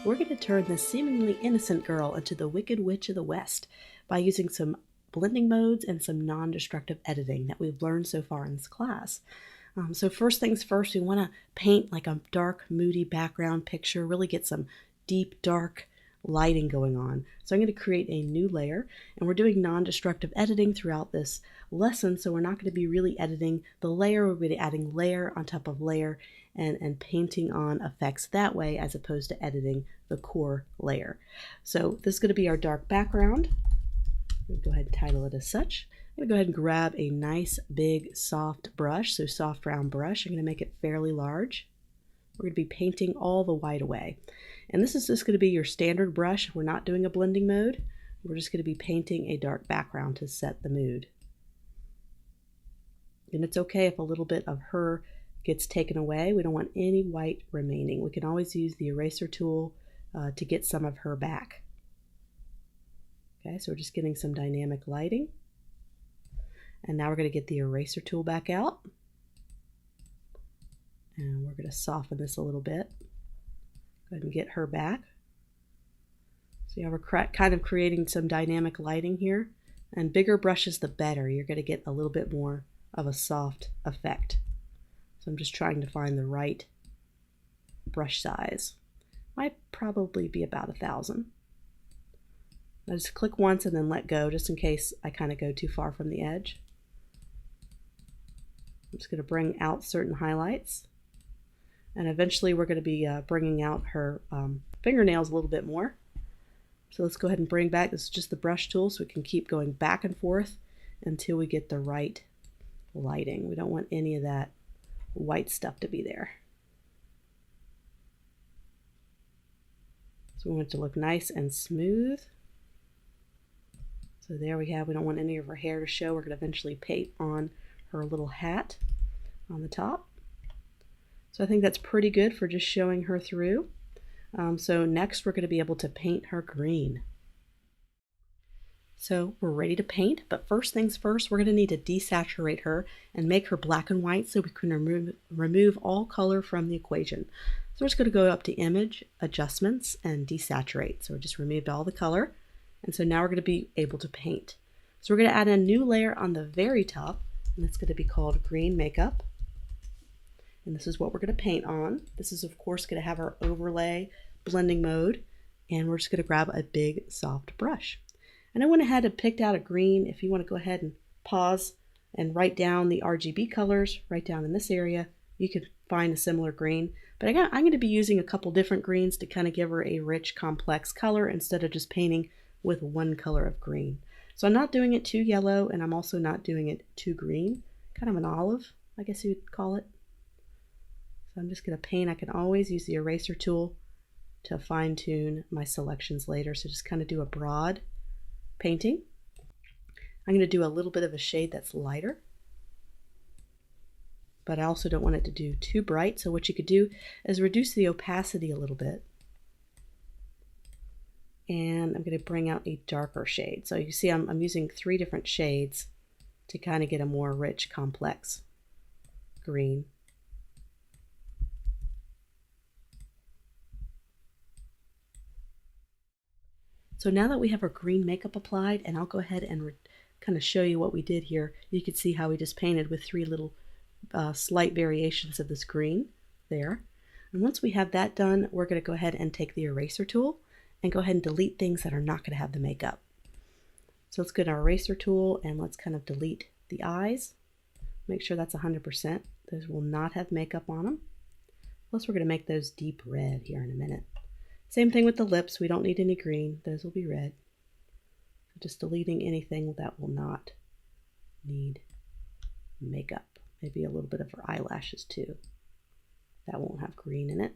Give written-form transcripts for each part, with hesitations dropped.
we're going to turn this seemingly innocent girl into the Wicked Witch of the West by using some blending modes and some non-destructive editing that we've learned so far in this class. So first things first, we want to paint like a dark, moody background picture, really get some deep, dark lighting going on. So I'm going to create a new layer, and we're doing non-destructive editing throughout this lesson, so we're not going to be really editing the layer. We're going to be adding layer on top of layer and painting on effects that way as opposed to editing the core layer. So this is going to be our dark background. We'll go ahead and title it as such. I'm going to go ahead and grab a nice big soft brush, so soft round brush. I'm going to make it fairly large. We're going to be painting all the white away. And this is just going to be your standard brush. We're not doing a blending mode. We're just going to be painting a dark background to set the mood. And it's okay if a little bit of her gets taken away. We don't want any white remaining. We can always use the eraser tool to get some of her back. Okay, so we're just getting some dynamic lighting. And now we're going to get the eraser tool back out. And we're going to soften this a little bit. Go ahead and get her back. So yeah, we're kind of creating some dynamic lighting here. And bigger brushes, the better. You're going to get a little bit more of a soft effect. So I'm just trying to find the right brush size. Might probably be about 1,000. I just click once and then let go, just in case I kind of go too far from the edge. I'm just going to bring out certain highlights. And eventually we're going to be bringing out her fingernails a little bit more. So let's go ahead and bring back, this is just the brush tool, so we can keep going back and forth until we get the right lighting. We don't want any of that white stuff to be there. So we want it to look nice and smooth. So there we have, we don't want any of her hair to show. We're going to eventually paint on her little hat on the top. So I think that's pretty good for just showing her through. So next we're going to be able to paint her green. So we're ready to paint, but first things first, we're going to need to desaturate her and make her black and white so we can remove all color from the equation. So we're just going to go up to Image, Adjustments, and Desaturate. So we just removed all the color. And so now we're going to be able to paint. So we're going to add a new layer on the very top, and it's going to be called Green Makeup. And this is what we're going to paint on. This is of course going to have our overlay blending mode, and we're just going to grab a big soft brush. And I went ahead and picked out a green. If you want to go ahead and pause and write down the RGB colors right down in this area, you can find a similar green. But I'm going to be using a couple different greens to kind of give her a rich, complex color instead of just painting with one color of green. So I'm not doing it too yellow, and I'm also not doing it too green. Kind of an olive, I guess you would call it. So I'm just going to paint. I can always use the eraser tool to fine tune my selections later. So just kind of do a broad painting. I'm going to do a little bit of a shade that's lighter, but I also don't want it to do too bright. So what you could do is reduce the opacity a little bit. And I'm going to bring out a darker shade. So you see I'm using 3 different shades to kind of get a more rich, complex green. So now that we have our green makeup applied, and I'll go ahead and kind of show you what we did here. You can see how we just painted with 3 little slight variations of this green there. And once we have that done, we're going to go ahead and take the eraser tool and go ahead and delete things that are not going to have the makeup. So let's get our eraser tool and let's kind of delete the eyes. Make sure that's 100%. Those will not have makeup on them. Plus we're going to make those deep red here in a minute. Same thing with the lips. We don't need any green. Those will be red. Just deleting anything that will not need makeup. Maybe a little bit of her eyelashes too. That won't have green in it.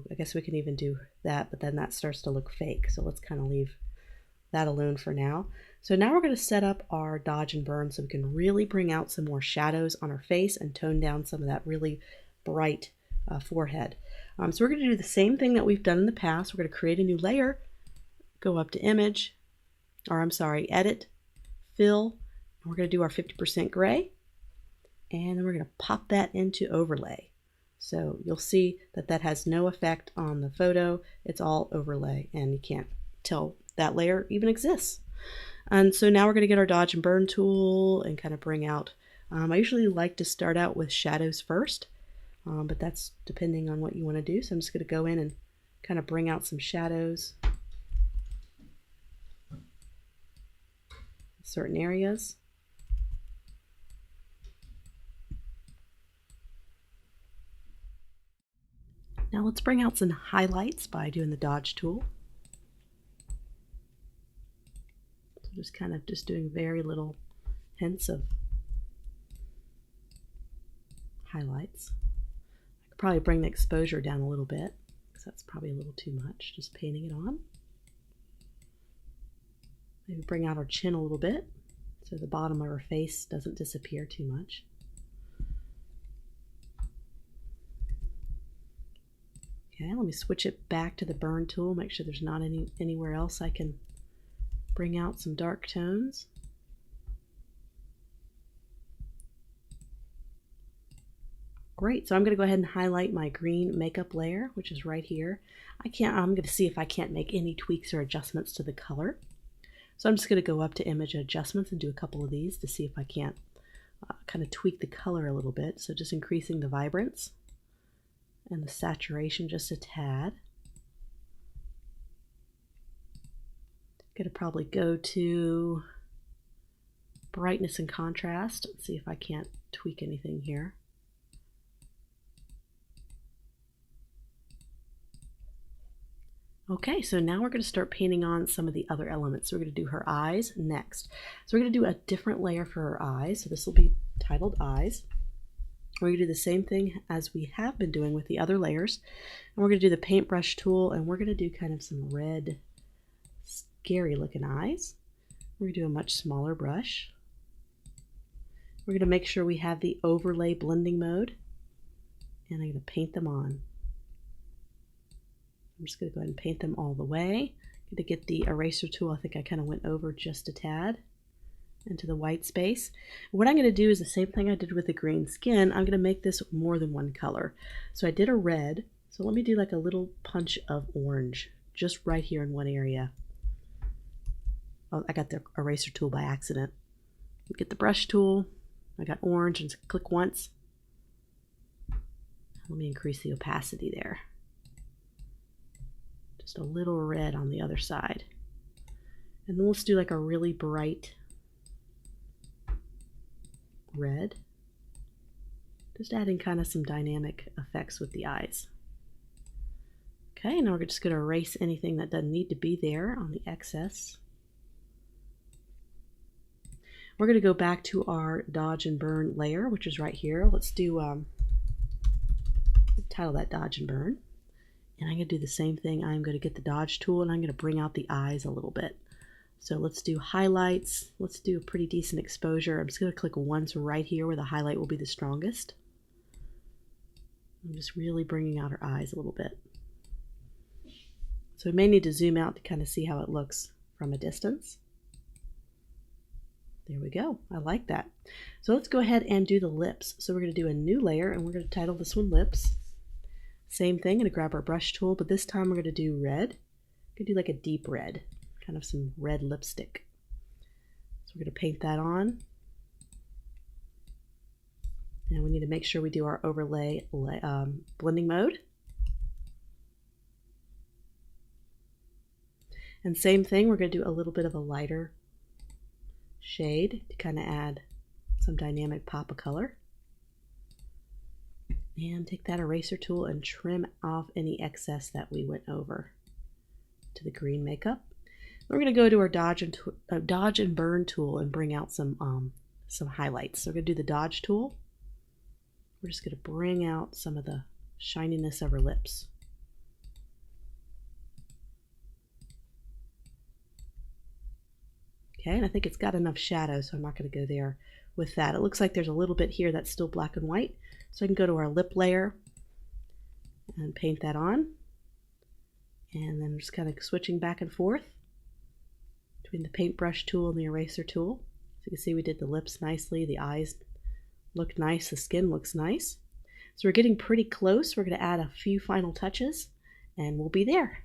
I guess we can even do that, but then that starts to look fake. So let's kind of leave that alone for now. So now we're going to set up our dodge and burn so we can really bring out some more shadows on our face and tone down some of that really bright forehead. So we're going to do the same thing that we've done in the past. We're going to create a new layer, go up to Image, or I'm sorry, Edit, Fill, and we're going to do our 50% gray, and then we're going to pop that into Overlay. So you'll see that that has no effect on the photo. It's all overlay and you can't tell that layer even exists. And so now we're going to get our dodge and burn tool and kind of bring out, I usually like to start out with shadows first, but that's depending on what you want to do. So I'm just going to go in and kind of bring out some shadows in certain areas. Now let's bring out some highlights by doing the dodge tool. So just kind of just doing very little hints of highlights. I could probably bring the exposure down a little bit because that's probably a little too much, just painting it on. Maybe bring out our chin a little bit so the bottom of our face doesn't disappear too much. Okay, let me switch it back to the burn tool, make sure there's not anywhere else I can bring out some dark tones. Great, so I'm going to go ahead and highlight my green makeup layer, which is right here. I'm going to see if I can't make any tweaks or adjustments to the color. So I'm just going to go up to image adjustments and do a couple of these to see if I can't kind of tweak the color a little bit. So just increasing the vibrance and the saturation just a tad. Going to probably go to brightness and contrast and see if I can't tweak anything here. Okay, so now we're going to start painting on some of the other elements. So we're going to do her eyes next. So we're going to do a different layer for her eyes. So this will be titled Eyes. We're going to do the same thing as we have been doing with the other layers. And we're going to do the paintbrush tool, and we're going to do kind of some red, scary looking eyes. We're going to do a much smaller brush. We're going to make sure we have the overlay blending mode, and I'm going to paint them on. I'm just going to go ahead and paint them all the way. I'm going to get the eraser tool. I think I kind of went over just a tad into the white space. What I'm going to do is the same thing I did with the green skin. I'm going to make this more than one color. So I did a red. So let me do like a little punch of orange just right here in one area. Oh, I got the eraser tool by accident. Get the brush tool. I got orange and click once. Let me increase the opacity there. Just a little red on the other side. And then let's do like a really bright red. Just adding kind of some dynamic effects with the eyes. Okay, now we're just going to erase anything that doesn't need to be there on the excess. We're going to go back to our dodge and burn layer, which is right here. Let's do, title that dodge and burn. And I'm going to do the same thing. I'm going to get the dodge tool and I'm going to bring out the eyes a little bit. So let's do highlights. Let's do a pretty decent exposure. I'm just going to click once right here where the highlight will be the strongest. I'm just really bringing out her eyes a little bit. So we may need to zoom out to kind of see how it looks from a distance. There we go. I like that. So let's go ahead and do the lips. So we're going to do a new layer and we're going to title this one Lips. Same thing, I'm going to grab our brush tool, but this time we're going to do red. I'm going to do like a deep red, kind of some red lipstick. So we're going to paint that on. And we need to make sure we do our overlay blending mode. And same thing, we're going to do a little bit of a lighter shade to kind of add some dynamic pop of color. And take that eraser tool and trim off any excess that we went over to the green makeup. We're going to go to our dodge and burn tool and bring out some highlights. So we're going to do the dodge tool. We're just going to bring out some of the shininess of her lips. Okay, and I think it's got enough shadow, so I'm not going to go there with that. It looks like there's a little bit here that's still black and white. So I can go to our lip layer and paint that on. And then just kind of switching back and forth between the paintbrush tool and the eraser tool. So you can see we did the lips nicely, the eyes look nice, the skin looks nice. So we're getting pretty close. We're going to add a few final touches and we'll be there.